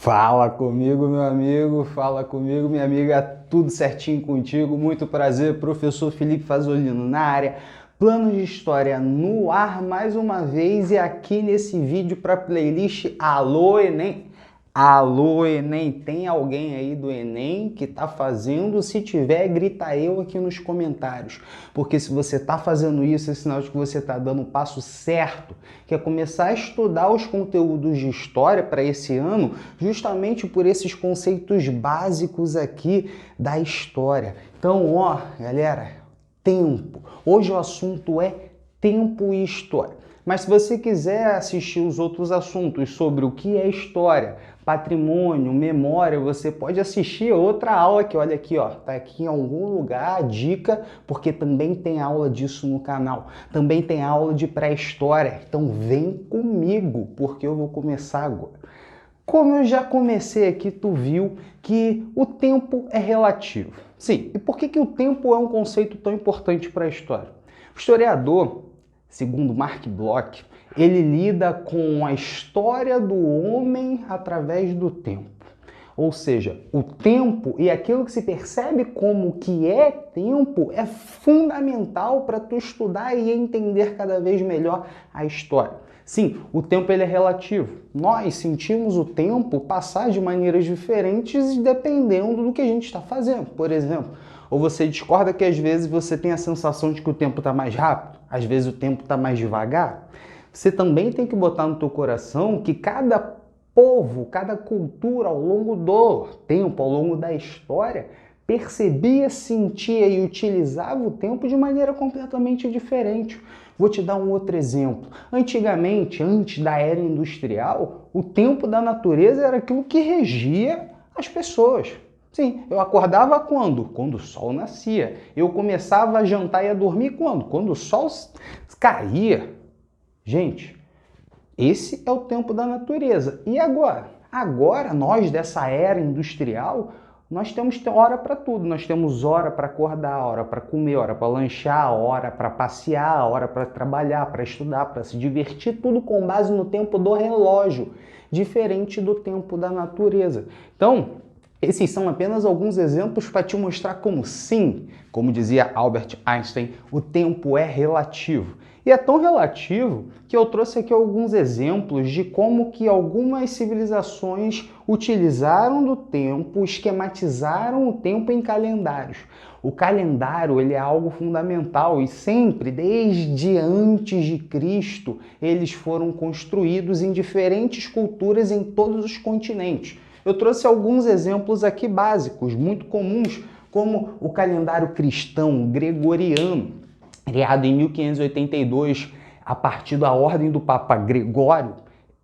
Fala comigo, meu amigo, fala comigo, minha amiga, tudo certinho contigo? Muito prazer, professor Felipe Fazolino na área, Plano de História no ar mais uma vez e aqui nesse vídeo para a playlist Alô Enem. Alô Enem, tem alguém aí do Enem que tá fazendo? Se tiver, grita eu aqui nos comentários, porque se você tá fazendo isso, é sinal de que você tá dando o passo certo, que é começar a estudar os conteúdos de história para esse ano, justamente por esses conceitos básicos aqui da história. Então, ó, galera, tempo. Hoje o assunto é tempo e história. Mas se você quiser assistir os outros assuntos sobre o que é história, patrimônio, memória, você pode assistir outra aula que olha aqui, ó, tá aqui em algum lugar a dica, porque também tem aula disso no canal. Também tem aula de pré-história. Então vem comigo, porque eu vou começar agora. Como eu já comecei aqui, tu viu que o tempo é relativo. Sim, e por que o tempo é um conceito tão importante para a história? O historiador, segundo Mark Bloch, ele lida com a história do homem através do tempo. Ou seja, o tempo e aquilo que se percebe como que é tempo é fundamental para tu estudar e entender cada vez melhor a história. Sim, o tempo ele é relativo. Nós sentimos o tempo passar de maneiras diferentes dependendo do que a gente está fazendo. Por exemplo, ou você discorda que às vezes você tem a sensação de que o tempo está mais rápido, às vezes o tempo está mais devagar. Você também tem que botar no teu coração que cada povo, cada cultura ao longo do tempo, ao longo da história, percebia, sentia e utilizava o tempo de maneira completamente diferente. Vou te dar um outro exemplo. Antigamente, antes da era industrial, o tempo da natureza era aquilo que regia as pessoas. Sim, eu acordava quando? Quando o sol nascia. Eu começava a jantar e a dormir quando? Quando o sol caía. Gente, esse é o tempo da natureza. E agora? Agora, nós dessa era industrial, nós temos hora para tudo. Nós temos hora para acordar, hora para comer, hora para lanchar, hora para passear, hora para trabalhar, para estudar, para se divertir, tudo com base no tempo do relógio, diferente do tempo da natureza. Então, esses são apenas alguns exemplos para te mostrar como sim, como dizia Albert Einstein, o tempo é relativo. E é tão relativo que eu trouxe aqui alguns exemplos de como que algumas civilizações utilizaram do tempo, esquematizaram o tempo em calendários. O calendário ele é algo fundamental e sempre, desde antes de Cristo, eles foram construídos em diferentes culturas em todos os continentes. Eu trouxe alguns exemplos aqui básicos, muito comuns, como o calendário cristão gregoriano, criado em 1582 a partir da ordem do Papa Gregório.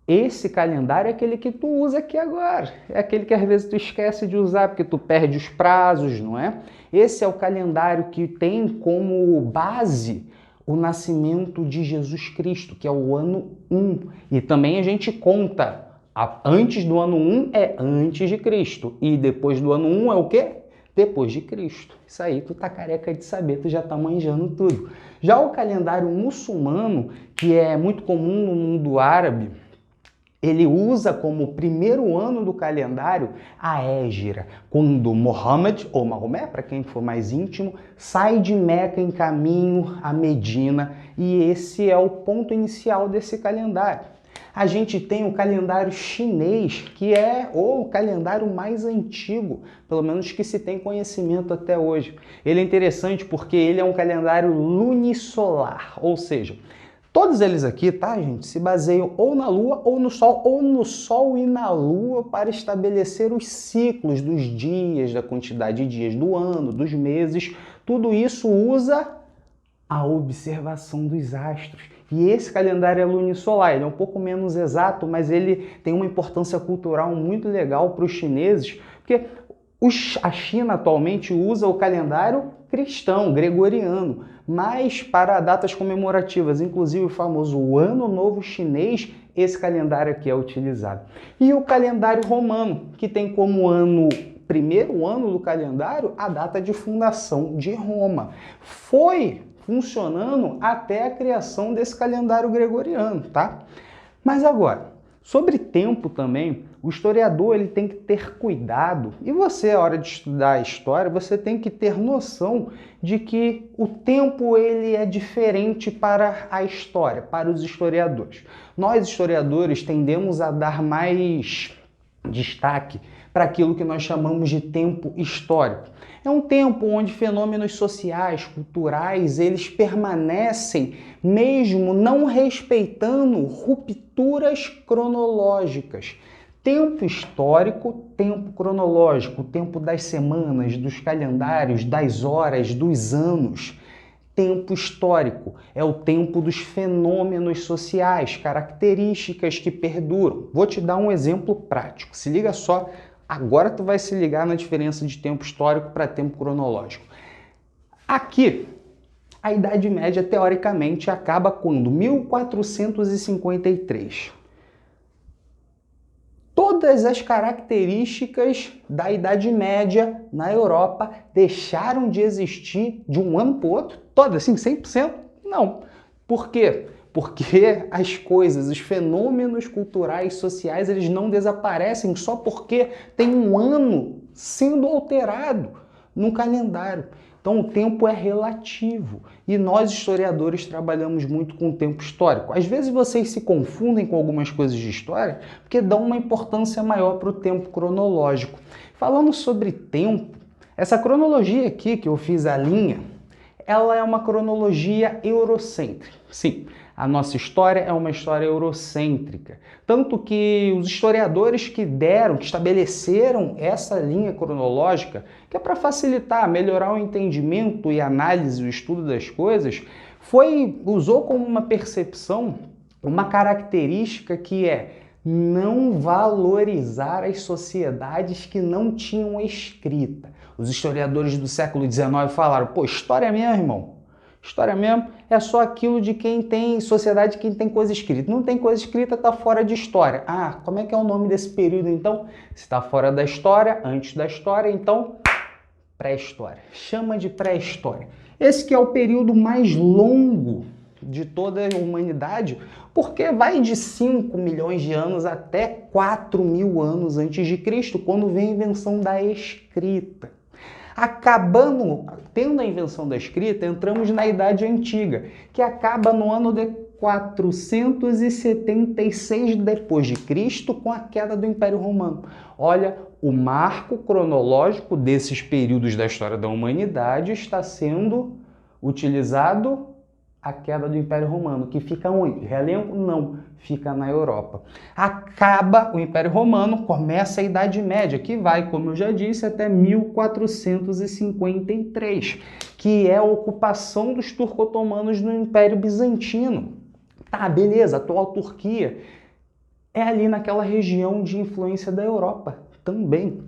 Esse calendário é aquele que tu usa aqui agora, é aquele que às vezes tu esquece de usar porque tu perde os prazos, não é? Esse é o calendário que tem como base o nascimento de Jesus Cristo, que é o ano 1. E também a gente conta, antes do ano 1 é antes de Cristo e depois do ano 1 é o quê? Depois de Cristo. Isso aí tu tá careca de saber, tu já tá manjando tudo. Já o calendário muçulmano, que é muito comum no mundo árabe, ele usa como primeiro ano do calendário a Hégira, quando Mohammed, ou Maomé, para quem for mais íntimo, sai de Meca em caminho a Medina, e esse é o ponto inicial desse calendário. A gente tem o calendário chinês, que é o calendário mais antigo, pelo menos que se tem conhecimento até hoje. Ele é interessante porque ele é um calendário lunisolar, ou seja, todos eles aqui, tá, gente, se baseiam ou na Lua ou no Sol e na Lua para estabelecer os ciclos dos dias, da quantidade de dias do ano, dos meses. Tudo isso usa a observação dos astros. E esse calendário é lunisolar, ele é um pouco menos exato, mas ele tem uma importância cultural muito legal para os chineses, porque a China atualmente usa o calendário cristão, gregoriano, mas para datas comemorativas, inclusive o famoso Ano Novo Chinês, esse calendário aqui é utilizado. E o calendário romano, que tem como primeiro ano do calendário a data de fundação de Roma. Foi funcionando até a criação desse calendário gregoriano, tá? Mas agora, Sobre tempo também, o historiador ele tem que ter cuidado, e você, à hora de estudar a história, você tem que ter noção de que o tempo ele é diferente para a história, para os historiadores. Nós, historiadores, tendemos a dar mais destaque para aquilo que nós chamamos de tempo histórico. É um tempo onde fenômenos sociais, culturais, eles permanecem mesmo não respeitando rupturas cronológicas. Tempo histórico, tempo cronológico, tempo das semanas, dos calendários, das horas, dos anos. Tempo histórico é o tempo dos fenômenos sociais, características que perduram. Vou te dar um exemplo prático. Se liga só, agora tu vai se ligar na diferença de tempo histórico para tempo cronológico. Aqui, a Idade Média, teoricamente, acaba quando? 1453. Todas as características da Idade Média na Europa deixaram de existir de um ano para o outro? Todas, assim, 100%? Não. Por quê? Porque as coisas, os fenômenos culturais, sociais, eles não desaparecem só porque tem um ano sendo alterado no calendário. Então o tempo é relativo e nós historiadores trabalhamos muito com o tempo histórico. Às vezes vocês se confundem com algumas coisas de história porque dão uma importância maior para o tempo cronológico. Falando sobre tempo, essa cronologia aqui que eu fiz a linha, ela é uma cronologia eurocêntrica. Sim, a nossa história é uma história eurocêntrica. Tanto que os historiadores que estabeleceram essa linha cronológica, que é para facilitar, melhorar o entendimento e análise, o estudo das coisas, usou como uma percepção, uma característica que é não valorizar as sociedades que não tinham escrita. Os historiadores do século XIX falaram, pô, história mesmo, irmão. História mesmo é só aquilo de quem tem sociedade, quem tem coisa escrita. Não tem coisa escrita, está fora de história. Ah, como é que é o nome desse período então? Se está fora da história, antes da história, então pré-história. Chama de pré-história. Esse que é o período mais longo de toda a humanidade, porque vai de 5 milhões de anos até 4 mil anos antes de Cristo, quando vem a invenção da escrita. Tendo a invenção da escrita, entramos na Idade Antiga, que acaba no ano de 476 depois de Cristo, com a queda do Império Romano. Olha, o marco cronológico desses períodos da história da humanidade está sendo utilizado a queda do Império Romano, que fica onde? Relembro? Não, fica na Europa. Acaba o Império Romano, começa a Idade Média, que vai, como eu já disse, até 1453, que é a ocupação dos turco-otomanos no Império Bizantino. Tá, beleza, a atual Turquia é ali naquela região de influência da Europa também.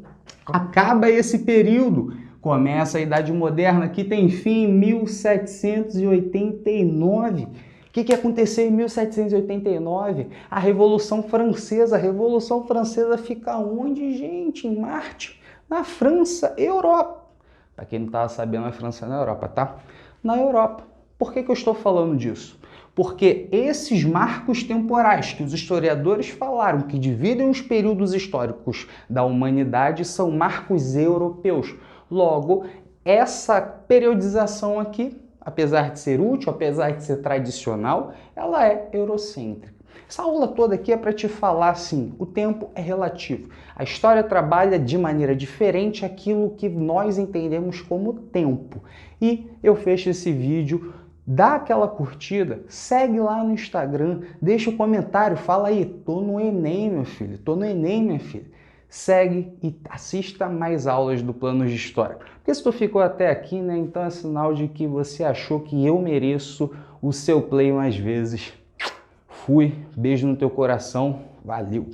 Acaba esse período. Começa a Idade Moderna, que tem fim em 1789. O que aconteceu em 1789? A Revolução Francesa. A Revolução Francesa fica onde, gente? Em Marte? Na França, Europa. Para quem não estava sabendo, a França é na Europa, tá? Na Europa. Por que eu estou falando disso? Porque esses marcos temporais que os historiadores falaram que dividem os períodos históricos da humanidade são marcos europeus. Logo, essa periodização aqui, apesar de ser útil, apesar de ser tradicional, ela é eurocêntrica. Essa aula toda aqui é para te falar assim, o tempo é relativo. A história trabalha de maneira diferente aquilo que nós entendemos como tempo. E eu fecho esse vídeo, dá aquela curtida, segue lá no Instagram, deixa um comentário, fala aí, tô no Enem, meu filho, tô no Enem, minha filha. Segue e assista mais aulas do Planos de História. Porque se tu ficou até aqui, né, então é sinal de que você achou que eu mereço o seu play mais vezes. Fui, beijo no teu coração, valeu!